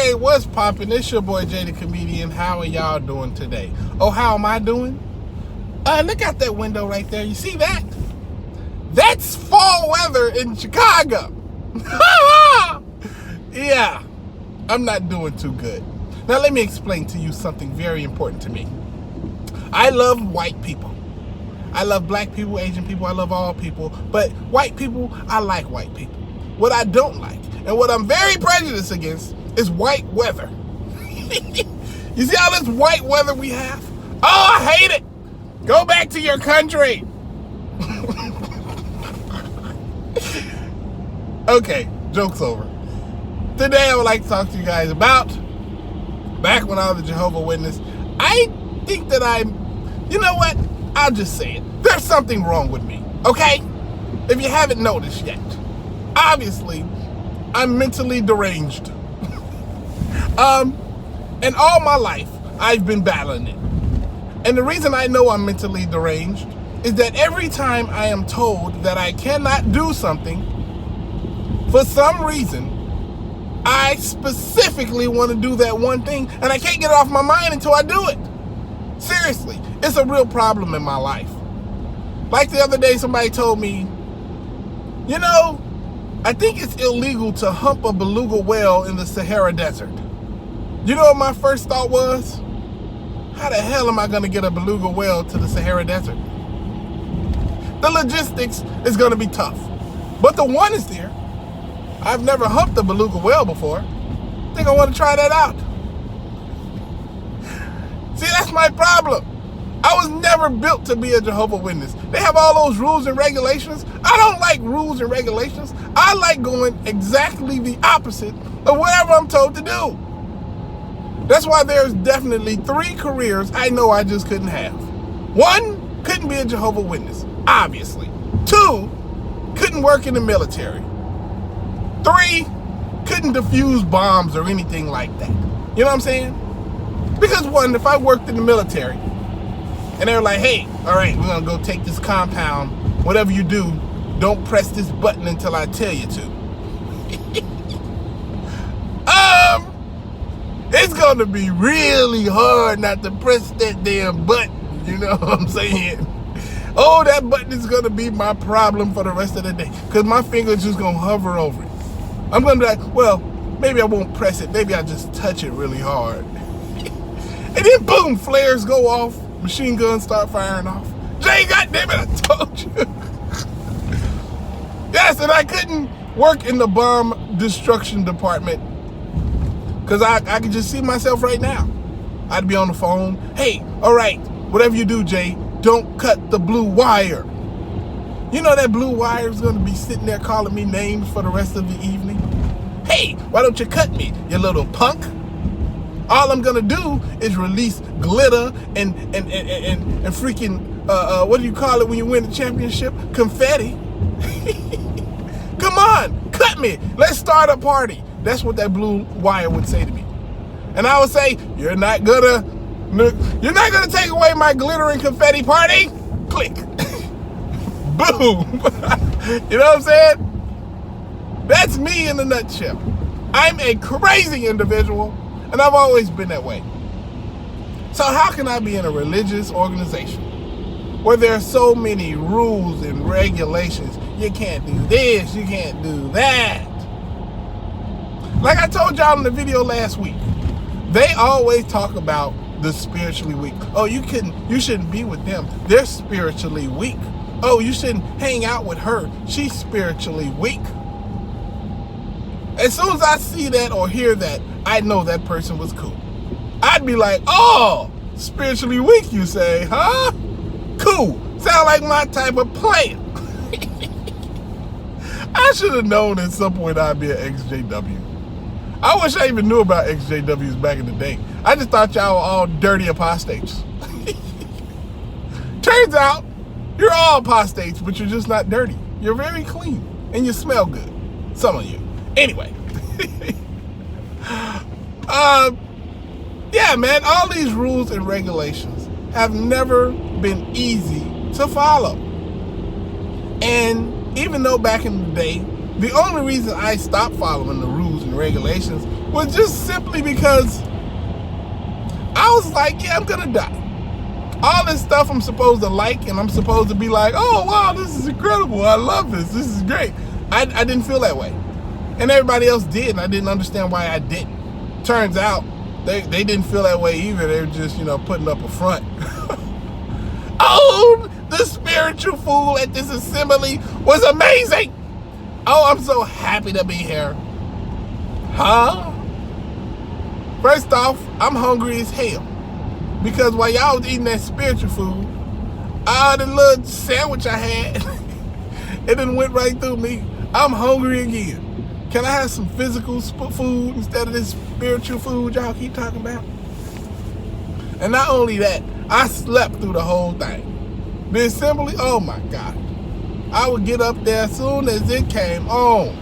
Hey, what's poppin'? It's your boy Jay the Comedian. How are y'all doing today? Oh, how am I doing? Look out that window right there. You see that? That's fall weather in Chicago. Yeah, I'm not doing too good. Now let me explain to you something very important to me. I love white people. I love black people, Asian people, I love all people. But white people, I like white people. What I don't like, and what I'm very prejudiced against, is white weather. You see all this white weather we have? Oh, I hate it. Go back to your country. Okay, joke's over. Today I would like to talk to you guys about back when I was a Jehovah Witness. I think that you know what? I'll just say it. There's something wrong with me, okay? If you haven't noticed yet. Obviously, I'm mentally deranged. And all my life, I've been battling it. And the reason I know I'm mentally deranged is that every time I am told that I cannot do something, for some reason, I specifically want to do that one thing, and I can't get it off my mind until I do it. Seriously, it's a real problem in my life. Like the other day, somebody told me, you know, I think it's illegal to hump a beluga whale in the Sahara Desert. You know what my first thought was? How the hell am I going to get a beluga whale to the Sahara Desert? The logistics is going to be tough. But the one is there. I've never humped a beluga whale before. I think I want to try that out. See, that's my problem. I was never built to be a Jehovah's Witness. They have all those rules and regulations. I don't like rules and regulations. I like going exactly the opposite of whatever I'm told to do. That's why there's definitely 3 careers I know I just couldn't have. 1, couldn't be a Jehovah's Witness, obviously. 2, couldn't work in the military. 3, couldn't defuse bombs or anything like that. You know what I'm saying? Because 1, if I worked in the military, and they were like, hey, all right, we're going to go take this compound. Whatever you do, don't press this button until I tell you to. It's going to be really hard not to press that damn button. You know what I'm saying? Oh, that button is going to be my problem for the rest of the day. Because my finger's just going to hover over it. I'm going to be like, well, maybe I won't press it. Maybe I'll just touch it really hard. And then boom, flares go off. Machine guns start firing off. Jay, goddammit, I told you. Yes, and I couldn't work in the bomb destruction department because I could just see myself right now. I'd be on the phone. Hey, all right, whatever you do, Jay, don't cut the blue wire. You know that blue wire is going to be sitting there calling me names for the rest of the evening. Hey, why don't you cut me, you little punk? All I'm gonna do is release glitter and freaking what do you call it when you win the championship? Confetti. Come on, cut me. Let's start a party. That's what that blue wire would say to me. And I would say, you're not gonna take away my glitter and confetti party. Click. Boom. You know what I'm saying? That's me in a nutshell. I'm a crazy individual. And I've always been that way. So how can I be in a religious organization where there are so many rules and regulations? You can't do this, you can't do that. Like I told y'all in the video last week, they always talk about the spiritually weak. Oh, you shouldn't be with them. They're spiritually weak. Oh, you shouldn't hang out with her. She's spiritually weak. As soon as I see that or hear that, I know that person was cool. I'd be like, oh, spiritually weak, you say, huh? Cool. Sound like my type of player. I should have known at some point I'd be an XJW. I wish I even knew about XJWs back in the day. I just thought y'all were all dirty apostates. Turns out, you're all apostates, but you're just not dirty. You're very clean, and you smell good. Some of you. Anyway. Yeah, man, all these rules and regulations have never been easy to follow. And even though back in the day, the only reason I stopped following the rules and regulations was just simply because I was like, yeah, I'm gonna die. All this stuff I'm supposed to like, and I'm supposed to be like, oh wow, this is incredible, I love this is great. I didn't feel that way, and everybody else did, and I didn't understand why I didn't. Turns out they didn't feel that way either. They were just, putting up a front. Oh, the spiritual food at this assembly was amazing. Oh, I'm so happy to be here. Huh? First off, I'm hungry as hell. Because while y'all was eating that spiritual food, the little sandwich I had, it done went right through me. I'm hungry again. Can I have some physical food instead of this spiritual food y'all keep talking about? And not only that, I slept through the whole thing. The assembly, oh my God. I would get up there as soon as it came on.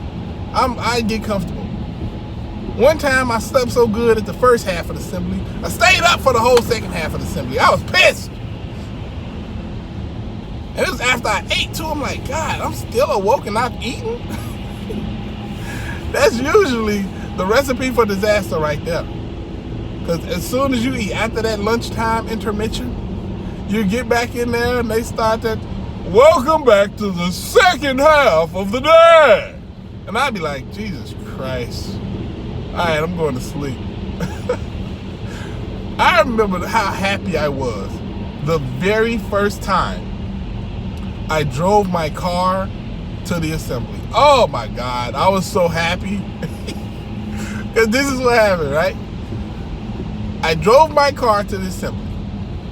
I'd get comfortable. One time I slept so good at the first half of the assembly, I stayed up for the whole second half of the assembly. I was pissed. And it was after I ate too. I'm like, God, I'm still awoke and not eating? That's usually the recipe for disaster right there. Because as soon as you eat, after that lunchtime intermission, you get back in there and they start that, welcome back to the second half of the day. And I'd be like, Jesus Christ. All right, I'm going to sleep. I remember how happy I was the very first time I drove my car to the assembly. Oh my God, I was so happy. Because this is what happened, right? I drove my car to the assembly.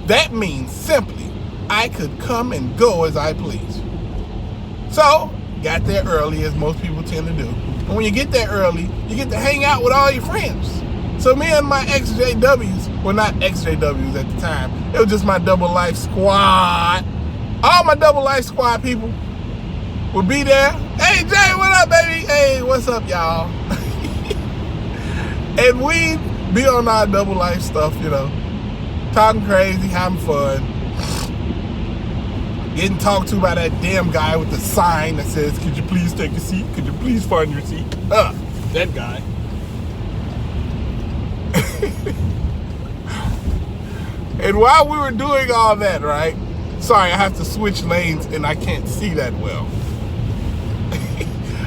That means simply I could come and go as I please. So, got there early, as most people tend to do. And when you get there early, you get to hang out with all your friends. So me and my XJWs, well, not XJWs at the time, it was just my Double Life Squad. All my Double Life Squad people would be there. Hey, Jay, what up, baby? Hey, what's up, y'all? And we'd be on our Double Life stuff, talking crazy, having fun. Getting talked to by that damn guy with the sign that says, could you please take a seat? Could you please find your seat? That guy. And while we were doing all that, right? Sorry, I have to switch lanes and I can't see that well.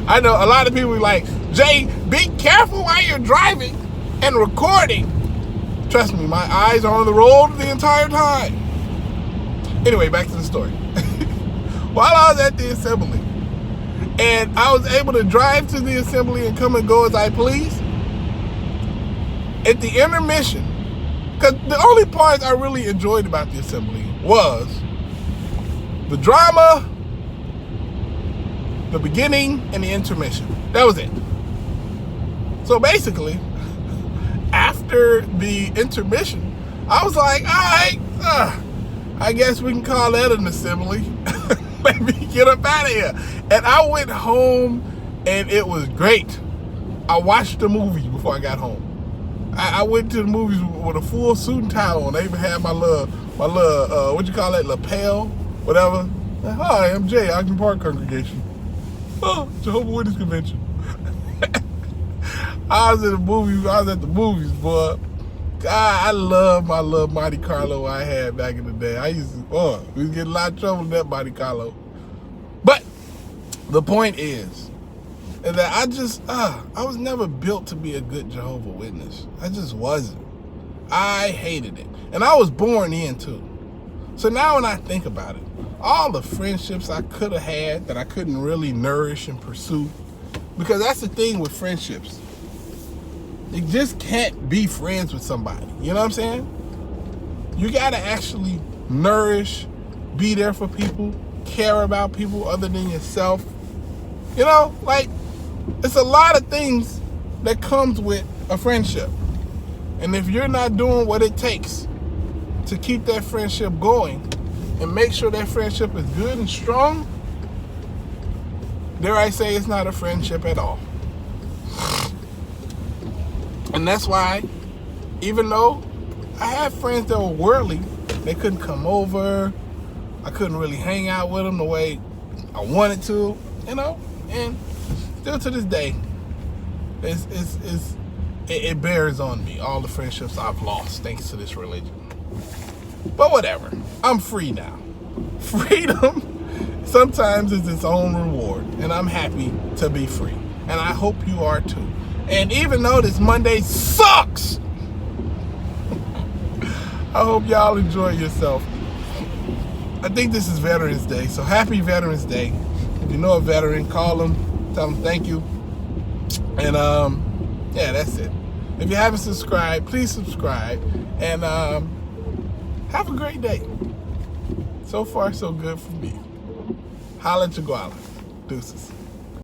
I know a lot of people are like, Jay, be careful while you're driving and recording. Trust me, my eyes are on the road the entire time. Anyway, back to the story. While I was at the assembly, and I was able to drive to the assembly and come and go as I please, at the intermission, because the only part I really enjoyed about the assembly was the drama, the beginning, and the intermission. That was it. So basically, after the intermission, I was like, all right, I guess we can call that an assembly. Let me get up out of here. And I went home and it was great. I watched the movies before I got home. I went to the movies with a full suit and tie on. They even had my little, what you call that, lapel, whatever. Hi, I'm Jay, Ogden Park Congregation. Oh, Jehovah Witness Convention. I was at the movies, boy. God, I love my little Monte Carlo I had back in the day. We was getting a lot of trouble with that Monte Carlo. But the point is that I was never built to be a good Jehovah Witness. I just wasn't. I hated it. And I was born in too. So now when I think about it, all the friendships I could have had that I couldn't really nourish and pursue, because that's the thing with friendships. You just can't be friends with somebody. You know what I'm saying? You got to actually nourish, be there for people, care about people other than yourself. It's a lot of things that comes with a friendship. And if you're not doing what it takes to keep that friendship going and make sure that friendship is good and strong, dare I say it's not a friendship at all. And that's why, even though I had friends that were worldly, they couldn't come over, I couldn't really hang out with them the way I wanted to, and still to this day, it bears on me, all the friendships I've lost thanks to this religion. But whatever, I'm free now. Freedom sometimes is its own reward, and I'm happy to be free. And I hope you are too. And even though this Monday sucks, I hope y'all enjoy yourself. I think this is Veterans Day, so happy Veterans Day. If you know a veteran, call them, tell them thank you. And yeah, that's it. If you haven't subscribed, please subscribe. And have a great day. So far, so good for me. Holla Chaguala. Deuces.